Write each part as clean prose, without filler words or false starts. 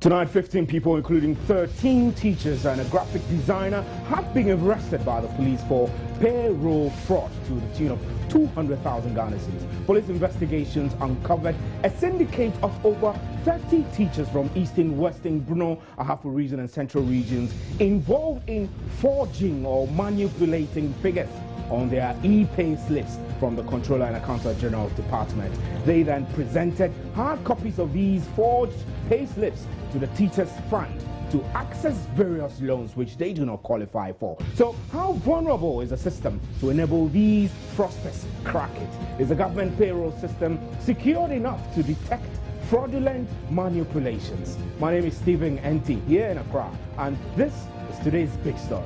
Tonight, 15 people, including 13 teachers and a graphic designer, have been arrested by the police for payroll fraud to the tune of 200,000 Ghana cedis. Police investigations uncovered a syndicate of over 30 teachers from Eastern, Western, Bruno, Ahafo region and Central regions involved in forging or manipulating figures on their e-pay slips from the Controller and Accountant General's Department. They then presented hard copies of these forged pay slips to the Teachers Fund to access various loans which they do not qualify for. So how vulnerable is the system to enable these fraudsters crack it? Is the government payroll system secured enough to detect fraudulent manipulations? My name is Stephen Enti here in Accra, and this is today's big story.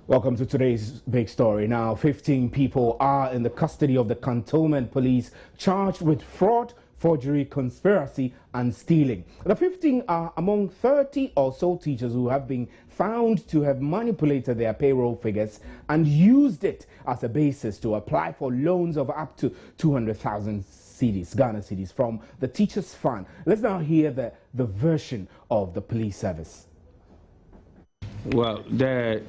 Welcome to today's big story. Now, 15 people are in the custody of the Cantonment Police charged with fraud, forgery, conspiracy and stealing. The 15 are among 30 or so teachers who have been found to have manipulated their payroll figures and used it as a basis to apply for loans of up to 200,000 cedis, Ghana cedis, from the Teachers Fund. Let's now hear the version of the police service. Well, the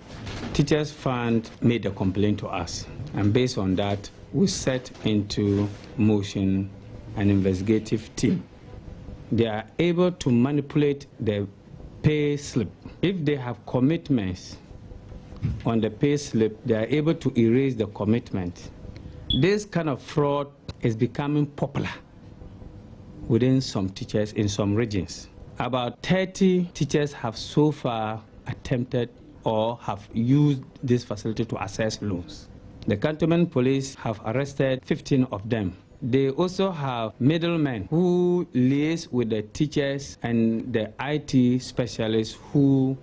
Teachers Fund made a complaint to us, and based on that, we set into motion an investigative team. They are able to manipulate the pay slip. If they have commitments on the pay slip, they are able to erase the commitment. This kind of fraud is becoming popular within some teachers in some regions. About 30 teachers have so far attempted or have used this facility to access loans. The Cantonment Police have arrested 15 of them. They also have middlemen who liaise with the teachers and the IT specialists who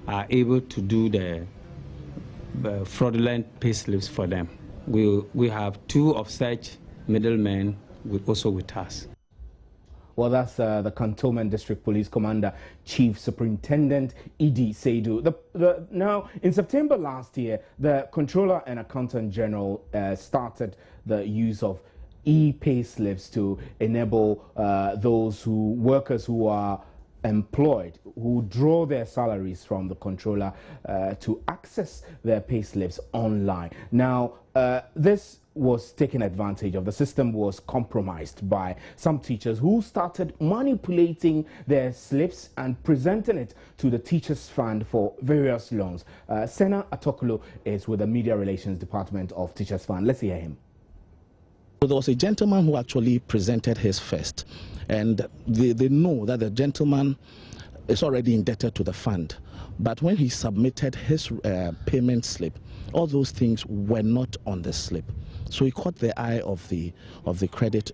are able to do the fraudulent pay slips for them. We have 2 of such middlemen also with us. Well, that's the Cantonment District Police Commander, Chief Superintendent Idi Seidu. Now, in September last year, the Controller and Accountant General started the use of e-pay slips to enable workers who are employed, who draw their salaries from the Controller to access their pay slips online. Now, this was taken advantage of. The system was compromised by some teachers who started manipulating their slips and presenting it to the Teachers Fund for various loans. Sena Atokolo is with the Media Relations Department of Teachers Fund. Let's hear him. So there was a gentleman who actually presented his first, and they know that the gentleman is already indebted to the fund. But when he submitted his payment slip, all those things were not on the slip. So he caught the eye of the credit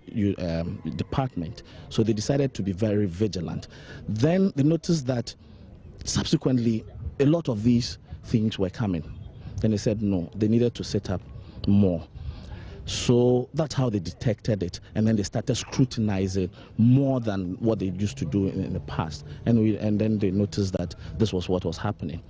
department. So they decided to be very vigilant. Then they noticed that subsequently a lot of these things were coming. Then they said no, they needed to set up more. So that's how they detected it, and then they started scrutinizing more than what they used to do in the past. And then they noticed that this was what was happening.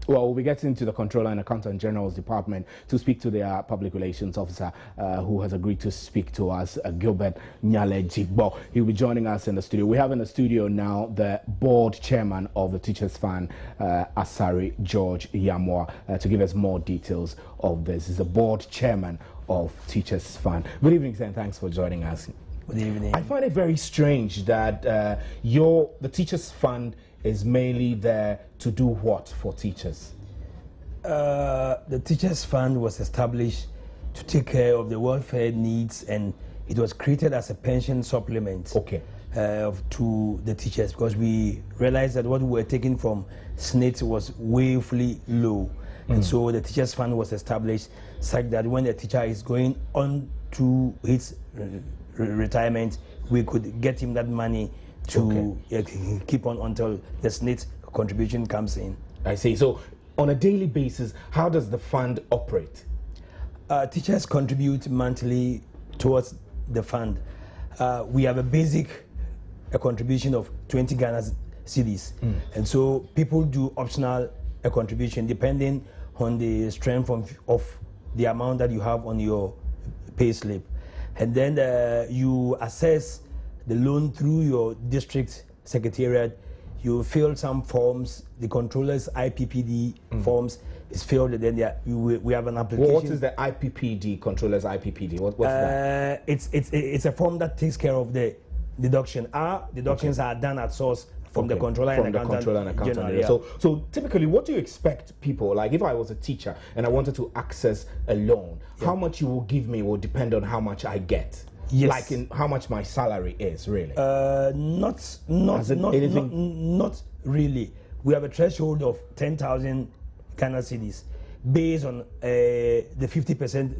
Well, we'll be getting to the Controller and Accountant General's Department to speak to their public relations officer who has agreed to speak to us, Gilbert Nyale Jigbo. He'll be joining us in the studio. We have in the studio now the board chairman of the Teachers Fund, Asare George Yamwa, to give us more details of this. He's the board chairman of Teachers Fund. Good evening, sir, and thanks for joining us. Good evening. I find it very strange that the Teachers Fund is mainly there to do what for teachers? The Teachers Fund was established to take care of the welfare needs, and it was created as a pension supplement. Okay. to the teachers, because we realized that what we were taking from SNIT was woefully low. And so the teachers fund was established such that when the teacher is going on to his retirement, we could get him that money to keep on until the SNIT contribution comes in. I see. So on a daily basis, how does the fund operate? Teachers contribute monthly towards the fund. We have a basic contribution of 20 Ghana cedis, and so people do optional contribution depending on the strength of the amount that you have on your pay slip, and then you assess the loan through your district secretariat. You fill some forms, the controller's IPPD forms is filled, and then we have an application. What is the IPPD, controller's IPPD? What's that? It's a form that takes care of the deduction. Our deductions are done at source from the controller and accountant general. Yeah. So typically, what do you expect people, like if I was a teacher and I wanted to access a loan, how much you will give me will depend on how much I get? Yes. Like in how much my salary is, really? Not really. We have a threshold of 10,000 Ghana cedis based on the 50%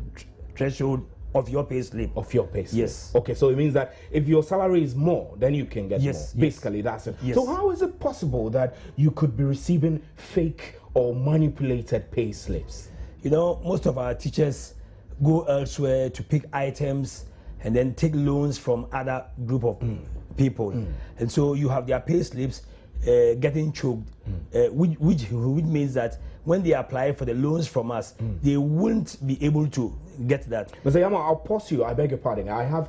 threshold of your pay slip. Of your pay slip. Yes. Okay, so it means that if your salary is more, then you can get more. Basically, that's it. Yes. So how is it possible that you could be receiving fake or manipulated pay slips? You know, most of our teachers go elsewhere to pick items and then take loans from other group of people. And so you have their pay slips getting choked, which means that when they apply for the loans from us, they won't be able to get that. Mr. Yama, I'll pause you. I beg your pardon. I have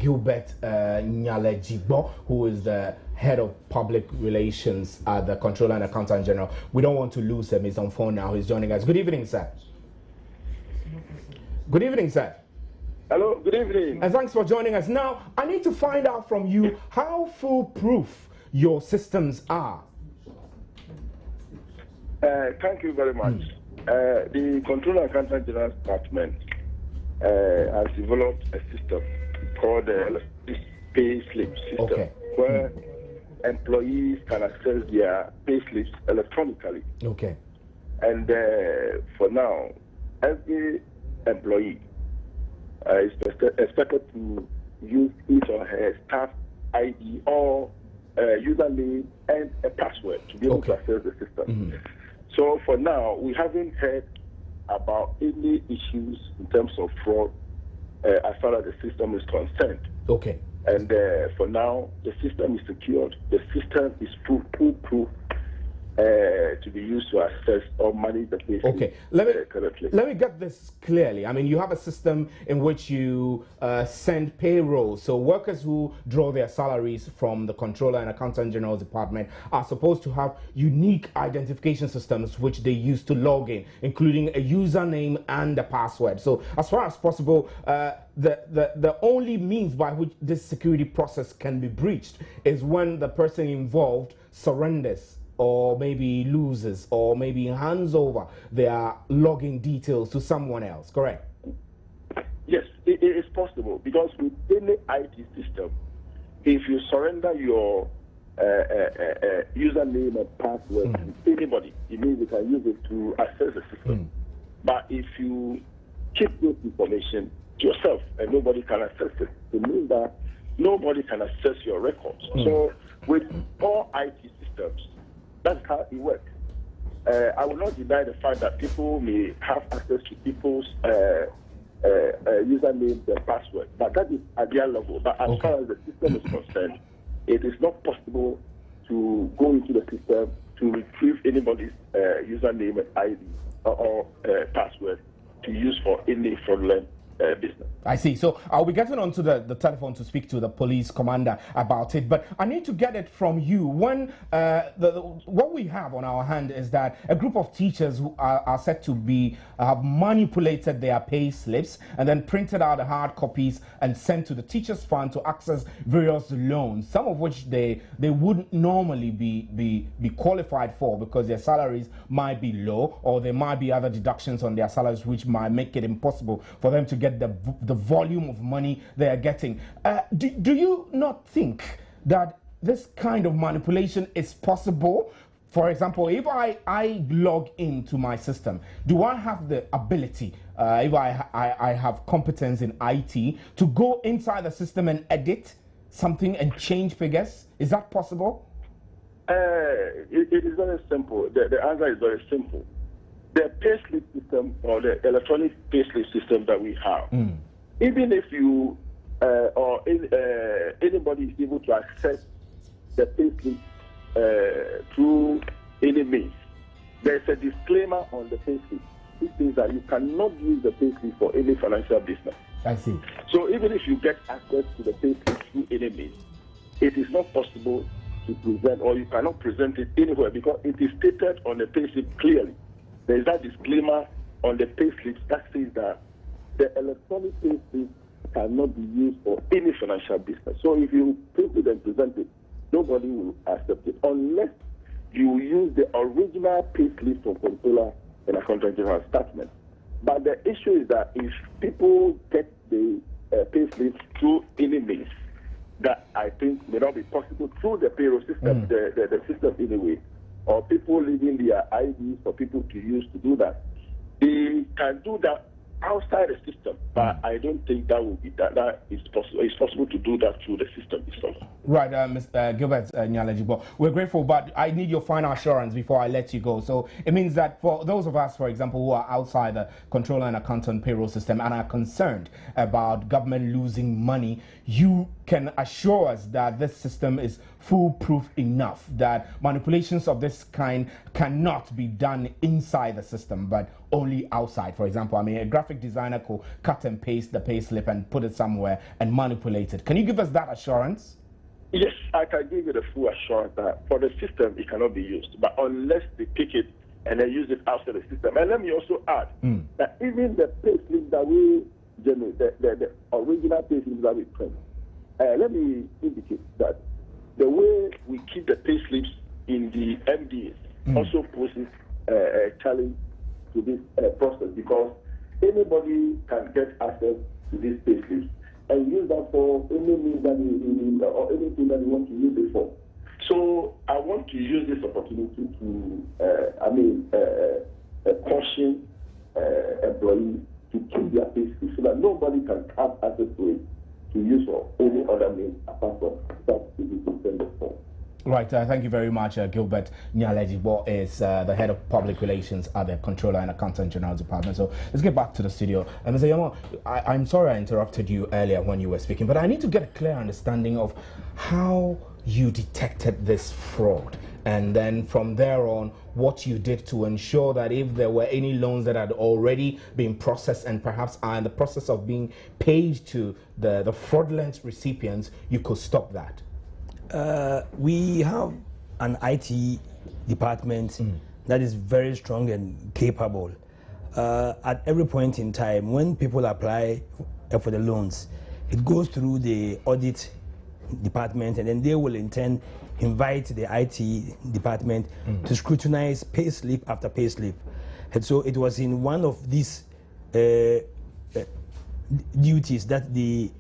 Gilbert Nyalejibo, who is the head of public relations at the Controller and Accountant General. We don't want to lose him. He's on phone now. He's joining us. Good evening, sir. Good evening, sir. Hello, good evening. And thanks for joining us. Now, I need to find out from you how foolproof your systems are. Thank you very much. The Controller Accountant General Department has developed a system called the pay slip system, where employees can access their pay slips electronically. Okay. And for now, every employee is expected to use his or her staff ID or username and a password to be able to access the system. So for now, we haven't heard about any issues in terms of fraud as far as the system is concerned. Okay. And for now, the system is secured. The system is foolproof to be used to access or manage the pay Okay, let me get this clearly. I mean, you have a system in which you send payroll. So workers who draw their salaries from the Controller and Accountant General's Department are supposed to have unique identification systems which they use to log in, including a username and a password. So as far as possible, the only means by which this security process can be breached is when the person involved surrenders, or maybe loses, or maybe hands over their login details to someone else, correct? Yes, it is possible, because with any IT system, if you surrender your username and password to anybody, it means they can use it to access the system. But if you keep this information to yourself and nobody can access it, it means that nobody can access your records. So with all IT systems, that's how it works. I will not deny the fact that people may have access to people's usernames and passwords, but that is at their level. But as far as the system is concerned, it is not possible to go into the system to retrieve anybody's username and ID or password to use for any fraudulent business. I see. So I'll be getting onto the telephone to speak to the police commander about it, but I need to get it from you. When what we have on our hand is that a group of teachers who are said to be have manipulated their pay slips and then printed out the hard copies and sent to the teachers fund to access various loans, some of which they wouldn't normally be qualified for because their salaries might be low, or there might be other deductions on their salaries which might make it impossible for them to get the volume of money they are getting. Do you not think that this kind of manipulation is possible? For example, if I log into my system, do I have the ability, if I have competence in IT, to go inside the system and edit something and change figures? Is that possible? It is very simple. The answer is very simple. The payslip system, or the electronic payslip system that we have, even if you anybody is able to access the payslip through any means, there's a disclaimer on the payslip. It says that you cannot use the payslip for any financial business. I see. So even if you get access to the payslip through any means, it is not possible to present, or you cannot present it anywhere, because it is stated on the payslip clearly. There is that disclaimer on the payslips that says that the electronic payslip cannot be used for any financial business. So if you print it and present it, nobody will accept it unless you use the original payslip from Controller and Accountant General statement. But the issue is that if people get the payslips through any means, that I think may not be possible through the payroll system, the system anyway, or people leaving their IDs for people to use to do that, they can do that outside the system, but I don't think that will be that is possible. It's possible to do that through the system itself. Right, Mr. Gilbert Nyalejibo, we're grateful, but I need your final assurance before I let you go. So it means that for those of us, for example, who are outside the controller and accountant payroll system and are concerned about government losing money, you can assure us that this system is foolproof enough, that manipulations of this kind cannot be done inside the system, but only outside. For example, I mean, a graphic designer could cut and paste the pay slip and put it somewhere and manipulate it. Can you give us that assurance? Yes, I can give you the full assurance that for the system, it cannot be used, but unless they pick it and then use it outside the system. And let me also add that even the pay slip that we generate, the original pay slip that we print, let me indicate that the way we keep the pay slips in the MDs also poses a challenge to this process, because anybody can get access to these pay slips and use that for any means that or anything that you want to use it for. So I want to use this opportunity to, caution employees to keep their pay slips so that nobody can have access to it to use for any other means apart from that it is intended for. Right, thank you very much. Gilbert Nyalejibo is the head of public relations at the Controller and Accountant General Department. So let's get back to the studio. Mr. Yamo, I'm sorry I interrupted you earlier when you were speaking, but I need to get a clear understanding of how you detected this fraud, and then from there on, what you did to ensure that if there were any loans that had already been processed and perhaps are in the process of being paid to the fraudulent recipients, you could stop that. We have an IT department that is very strong and capable. At every point in time, when people apply for the loans, it goes through the audit department, and then they will in turn invite the IT department to scrutinize pay slip after pay slip. And so it was in one of these duties that they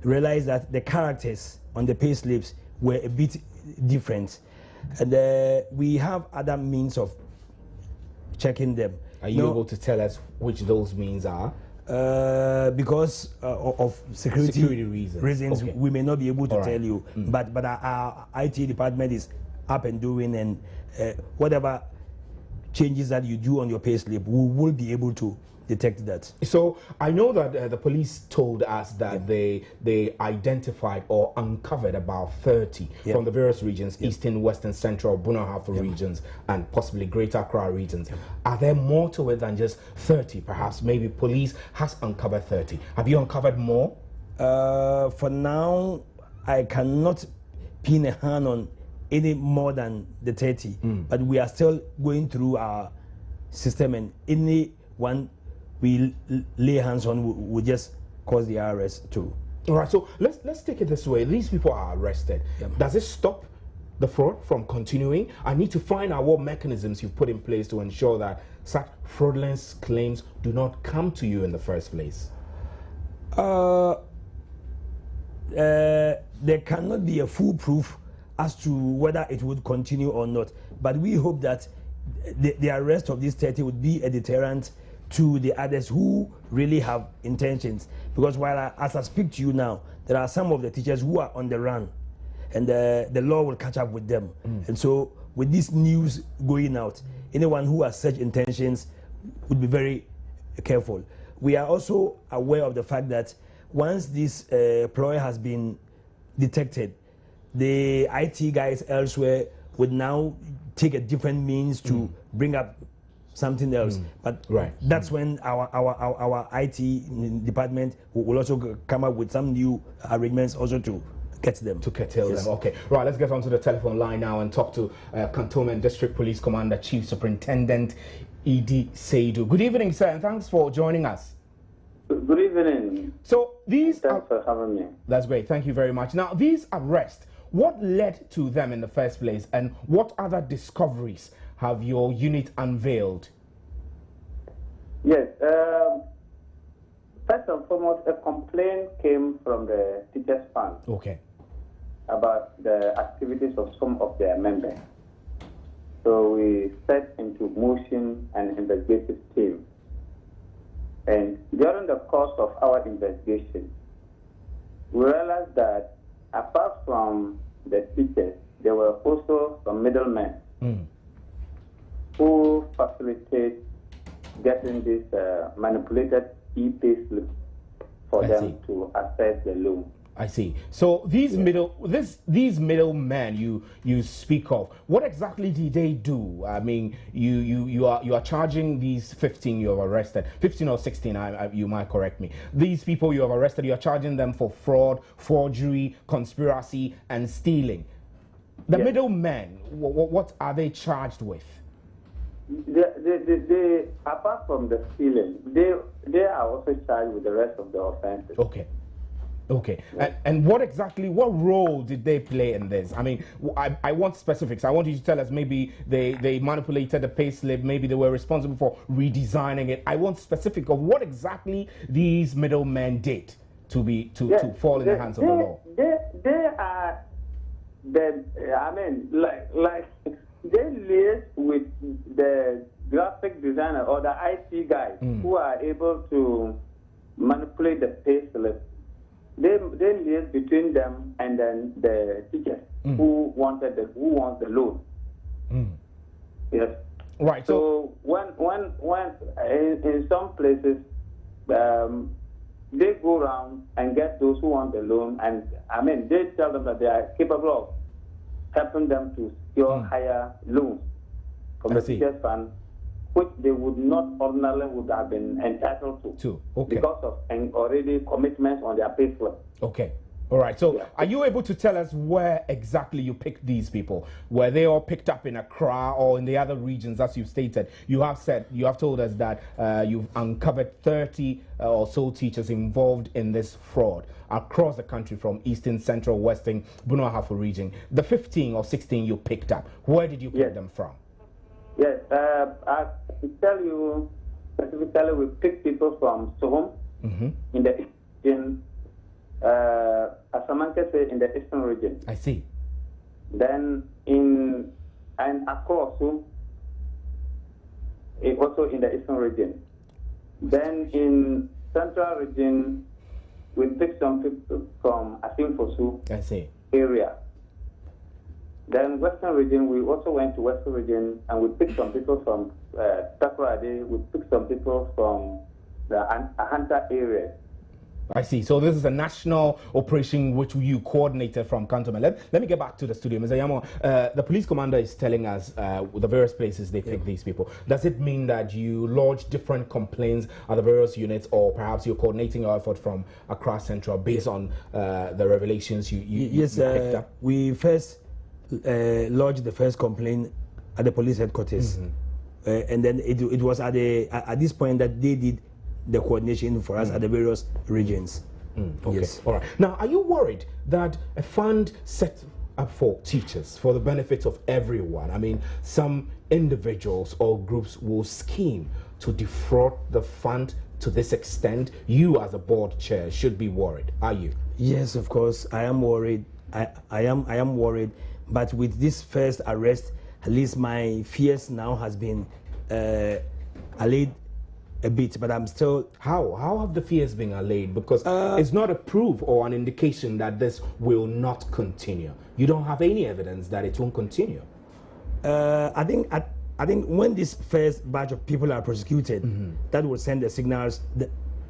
realized that the characters on the pay slips were a bit different, and we have other means of checking them. Are you able to tell us which those means are? Because of security reasons, okay, we may not be able to tell you, but our IT department is up and doing, and whatever changes that you do on your payslip, we will be able to detect that. So I know that the police told us that they identified or uncovered about 30 from the various regions, Eastern, Western, Central, Bunahafo regions, and possibly Greater Accra regions. Are there more to it than just 30? Perhaps maybe police has uncovered 30. Have you uncovered more? For now, I cannot pin a hand on any more than the 30, but we are still going through our system, and any one we lay hands on will just cause the arrest too. All right, so let's take it this way. These people are arrested. Does it stop the fraud from continuing? I need to find out what mechanisms you've put in place to ensure that such fraudulent claims do not come to you in the first place. there cannot be a foolproof as to whether it would continue or not. But we hope that the arrest of these 30 would be a deterrent to the others who really have intentions. Because as I speak to you now, there are some of the teachers who are on the run, and the law will catch up with them. And so with this news going out, anyone who has such intentions would be very careful. We are also aware of the fact that once this ploy has been detected, the IT guys elsewhere would now take a different means to bring up something else. But that's when our IT department will also come up with some new arrangements also to get them. To curtail them. Okay. Right, let's get onto the telephone line now and talk to Cantonment District Police Commander Chief Superintendent Edie Seidu. Good evening, sir, and thanks for joining us. Good evening. So these Thanks for having me. That's great. Thank you very much. Now, these arrests, what led to them in the first place, and what other discoveries have your unit unveiled? Yes. First and foremost, a complaint came from the Teachers Fund. Okay. About the activities of some of their members. So we set into motion an investigative team. And during the course of our investigation, we realized that apart from the teachers, there were also some middlemen who facilitate getting this manipulated e-pay slip for them to access the loan. I see. So these middlemen you speak of, what exactly did they do? I mean, you are charging these 15 you have arrested, 15 or 16, you might correct me. These people you have arrested, you are charging them for fraud, forgery, conspiracy, and stealing. The middlemen, what are they charged with? They, apart from the stealing, they are also charged with the rest of the offenses. Okay. Okay, and what role did they play in this? I mean, I want specifics. I want you to tell us maybe they manipulated the pay slip, maybe they were responsible for redesigning it. I want specific of what exactly these middlemen did to fall in the hands of the law. They are like they liaise with the graphic designer or the IT guys who are able to manipulate the pay slip. They liaise between them and then the teachers who want the loan. Yes. Right. So when in some places they go around and get those who want the loan, and they tell them that they are capable of helping them to secure higher loans from the teachers fund, which they would not ordinarily would have been entitled to. Okay. Because of already commitments on their pay slip. Okay. All right. So are you able to tell us where exactly you picked these people? Were they all picked up in Accra or in the other regions, as you've stated? You have told us that you've uncovered 30 or so teachers involved in this fraud across the country from Eastern, Central, Western, Bono Ahafo region. The 15 or 16 you picked up, where did you pick them from? Yes, I can tell you specifically we picked people from Sohom in Asamankese in the Eastern region. I see. Then in Akko also in the Eastern region. Then in Central region we picked some people from Asimfosu area. Then Western region, we also went to Western region and we picked some people from Takoradi, we picked some people from the Ahanta area. I see. So this is a national operation which you coordinated from Cantonment. Let me get back to the studio. Mr. Yamo, the police commander is telling us the various places they pick these people. Does it mean that you lodge different complaints at the various units, or perhaps you're coordinating your effort from Accra Central based on the revelations you picked up? We first lodged the first complaint at the police headquarters, and then it was at this point that they did the coordination for us at the various regions. Okay. Yes. All right. Now, are you worried that a fund set up for teachers for the benefit of everyone, I mean, some individuals or groups will scheme to defraud the fund to this extent? You as a board chair should be worried. Are you? Yes, of course, I am worried. I am worried. But with this first arrest, at least my fears now has been allayed a bit. But I'm still. How have the fears been allayed? Because it's not a proof or an indication that this will not continue. You don't have any evidence that it won't continue. I think when this first batch of people are prosecuted, that will send the signals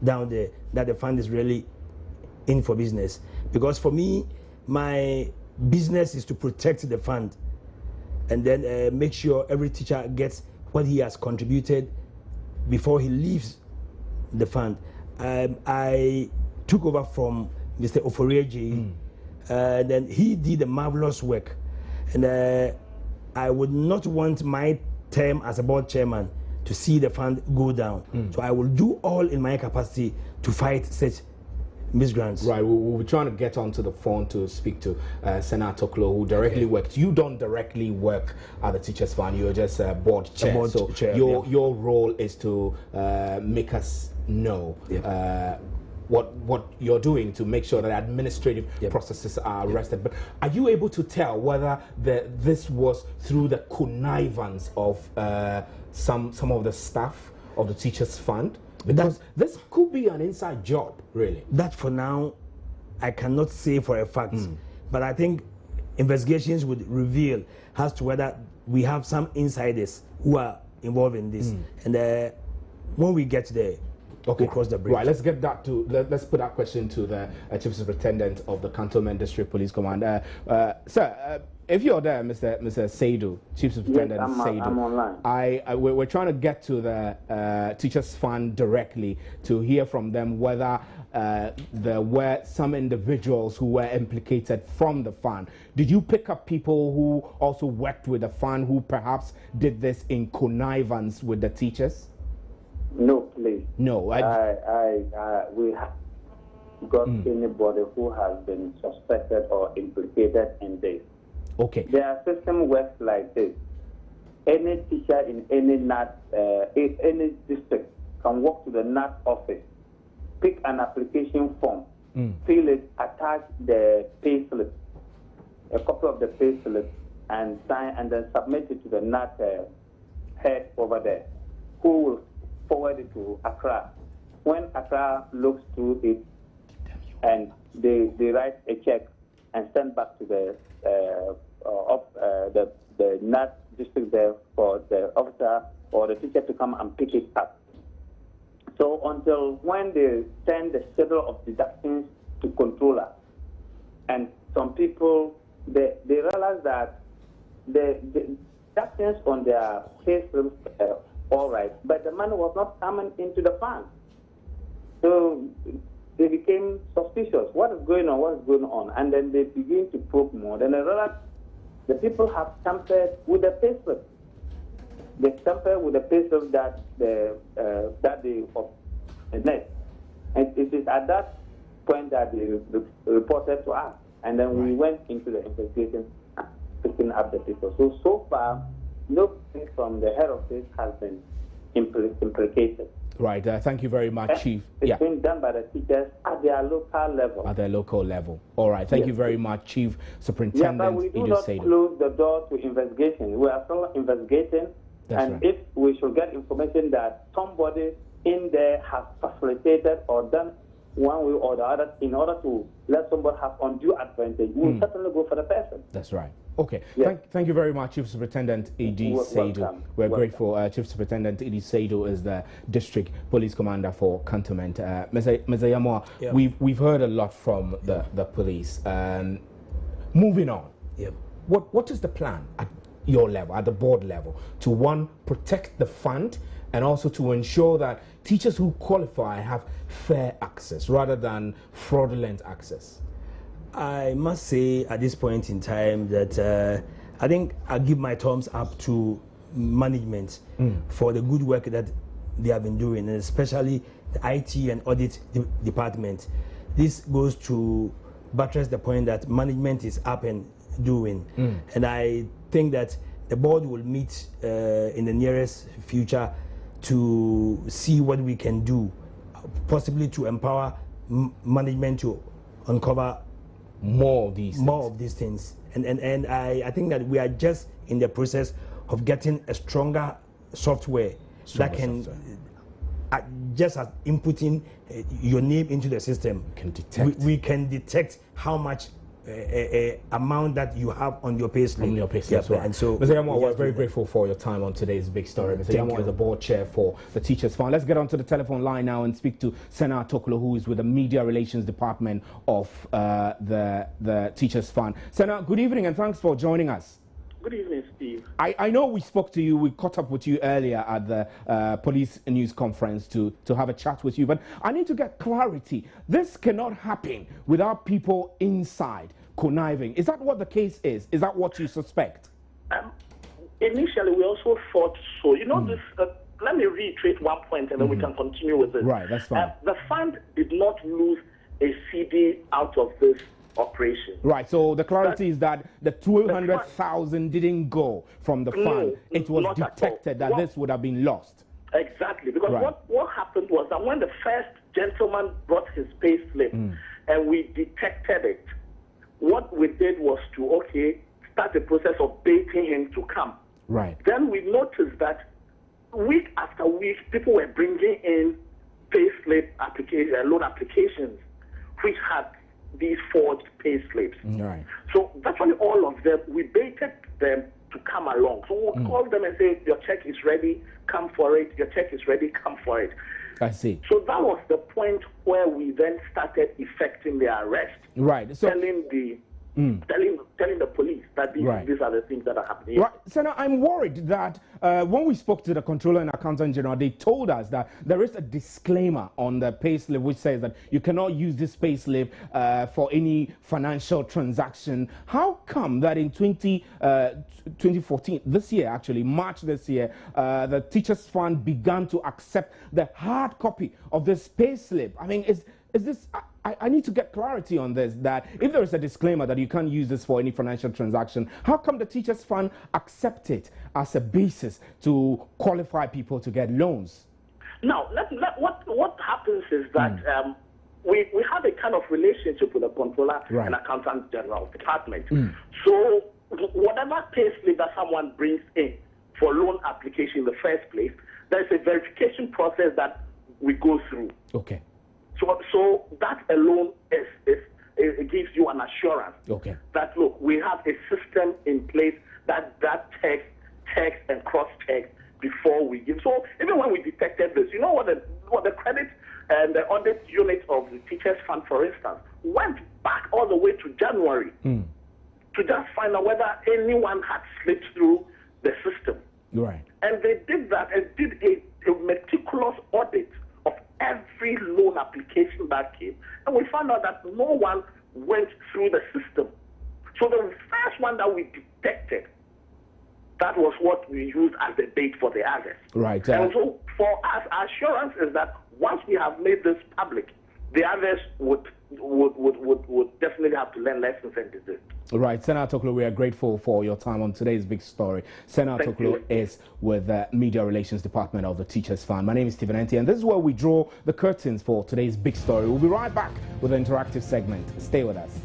down there that the fund is really in for business. Because for me, my business is to protect the fund and then make sure every teacher gets what he has contributed before he leaves the fund. I took over from Mr. Oforeji, then he did a marvelous work. And I would not want my term as a board chairman to see the fund go down. So I will do all in my capacity to fight such misgrants. Right, we're trying to get onto the phone to speak to Senator Klo, who directly worked. You don't directly work at the Teachers Fund, you're just a board chair. Your role is to make us know what you're doing to make sure that administrative processes are arrested. But are you able to tell whether this was through the connivance of some of the staff of the Teachers Fund? Because this could be an inside job, really. That for now, I cannot say for a fact. But I think investigations would reveal as to whether we have some insiders who are involved in this. And when we get there, we'll cross the bridge. Right, let's get that to, let's put that question to the Chief Superintendent of the Cantonment District Police Command. Sir, if you're there, Mr. Seidu, Chief Superintendent Seidu, I'm online. We're trying to get to the Teachers Fund directly to hear from them whether there were some individuals who were implicated from the fund. Did you pick up people who also worked with the fund who perhaps did this in connivance with the teachers? No, please. No. We have got anybody who has been suspected or implicated in this. Okay. Their system works like this. Any teacher in any NAT, any district can walk to the NAT office, pick an application form, fill it, attach the pay slip, a copy of the pay slip, and sign, and then submit it to the NAT head over there, who will forward it to Accra. When Accra looks through it, and they write a check and send back to the NAT district there for the officer or the teacher to come and pick it up. So until when they send the schedule of deductions to controller, and some people, they realize that the deductions on their pay slips all right, but the money was not coming into the fund. So they became suspicious. What is going on? What is going on? And then they begin to probe more. Then they realize the people have tampered with the payslip. They tampered with the payslip that they net. And it is at that point that they reported to us. And then we went into the investigation, picking up the people. So far, nobody from the head office has been implicated. Right. Thank you very much, Chief. It's been done by the teachers at their local level. At their local level. All right. Thank you very much, Chief Superintendent. Yeah, but we do not close the door to investigation. We are still investigating. If we should get information that somebody in there has facilitated or done one way or the other in order to let somebody have undue advantage, we will certainly go for the person. That's right. Okay. Yes. Thank you very much, Chief Superintendent E.D. Seidu. We're grateful. Chief Superintendent E.D. Seidu is the District Police Commander for Cantonment. Mr. Yamoa, we've heard a lot from the police. Moving on, what is the plan at your level, at the board level, to one, protect the fund, and also to ensure that teachers who qualify have fair access rather than fraudulent access? I must say at this point in time that I think I'll give my thumbs up to management for the good work that they have been doing, and especially the IT and audit department. This goes to buttress the point that management is up and doing. And I think that the board will meet in the nearest future to see what we can do, possibly to empower management to uncover more of these things. And I think that we are just in the process of getting a stronger software that can just as inputting your name into the system, we can detect how much amount that you have on your payslip. On your payslip, right. And so, Mr. Yamo, we're very grateful for your time on today's big story. Mr. Yamo is the board chair for the Teachers Fund. Let's get onto the telephone line now and speak to Senator Toklo, who is with the Media Relations Department of the Teachers Fund. Senator, good evening and thanks for joining us. Good evening, Steve. I know we spoke to you, we caught up with you earlier at the police news conference to have a chat with you, but I need to get clarity. This cannot happen without people inside conniving. Is that what the case is? Is that what you suspect? Initially, we also thought so. You know, this. Let me reiterate one point and then we can continue with it. Right, that's fine. The fund did not lose a CD out of this operation. Right, so the clarity is that the 200,000 didn't go from the fund. It was detected that this would have been lost. Exactly, because what happened was that when the first gentleman brought his pay slip and we detected it, what we did was to, start the process of baiting him to come. Right. Then we noticed that week after week, people were bringing in pay slip loan applications, which had these forged pay slips. Right. So virtually all of them, we baited them to come along. So we'll call them and say, your check is ready, come for it. Your check is ready, come for it. I see. So that was the point where we then started effecting the arrest. Right. So telling the police that these are the things that are happening. Right. Senator, I'm worried that when we spoke to the Controller and Accountant General, they told us that there is a disclaimer on the payslip which says that you cannot use this payslip for any financial transaction. How come that in 2014, this year actually, March this year, the Teachers Fund began to accept the hard copy of this payslip? I mean, is this... I need to get clarity on this, that if there is a disclaimer that you can't use this for any financial transaction, how come the Teachers Fund accept it as a basis to qualify people to get loans? Now, what happens is that we have a kind of relationship with the Controller and Accountant General Department. So whatever payslip that someone brings in for loan application in the first place, there is a verification process that we go through. Okay. So that alone it gives you an assurance that, look, we have a system in place that checks and cross-checks before we give. So even when we detected this, you know what the credit and the audit unit of the Teachers Fund, for instance, went back all the way to January to just find out whether anyone had slipped through the system. Right. And they did that and did a meticulous audit of every loan application that came, and we found out that no one went through the system. So the first one that we detected, that was what we used as the bait for the others. Right. And so for us, our assurance is that once we have made this public, the others would definitely have to learn lessons and desist. Right, Senator Toklo, we are grateful for your time on today's big story. Senator Toklo is with the Media Relations Department of the Teachers Fund. My name is Stephen Enti, and this is where we draw the curtains for today's big story. We'll be right back with an interactive segment. Stay with us.